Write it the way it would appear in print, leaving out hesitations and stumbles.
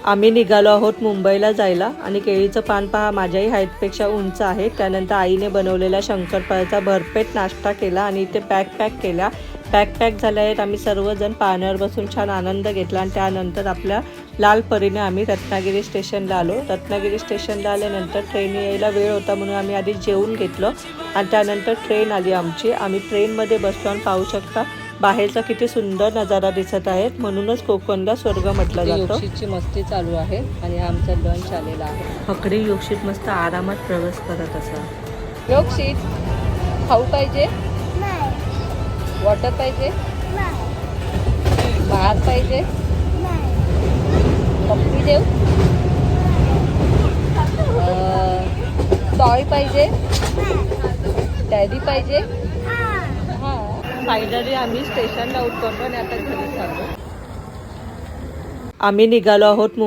आम्ही निघालो आहोत मुंबईला जायला आणि केळीचं पान पहा माझ्याही हाईटपेक्षा उंच आहे। त्यानंतर आईने बनवलेला शंकरपाळ्याचा भरपेट नाश्ता केला आणि इथे पॅक केल्या। पॅक झाले आहेत। आम्ही सर्वजण पाण्यावर बसून छान आनंद घेतला आणि त्यानंतर आपल्या लाल परीने आम्ही रत्नागिरी स्टेशनला आलो। रत्नागिरी स्टेशनला आल्यानंतर ट्रेन यायला वेळ होता म्हणून आम्ही आधी जेवून घेतलं आणि त्यानंतर ट्रेन आली आमची। आम्ही ट्रेनमध्ये बसलो आणि पाहू शकता बाहेरचा किती सुंदर नजारा दिसत आहे, म्हणूनच कोकणला स्वर्ग म्हटलं जातं। योक्षितची मस्ती चालू आहे आणि आमचा लंच आलेला आहे। हकडी योक्षित मस्त आरामात प्रवास करत असा। योक्षित खाऊ पाहिजे? नाही। वॉटर पाहिजे? नाही। भात पाहिजे? नाही। पप्पी देऊ? टॉय पाहिजे? नाही। डॅडी पाहिजे? फायनली आम्ही स्टेशनला उतरलो आणि आता घरी चाललो। आम्ही निघालो आहोत मुंबई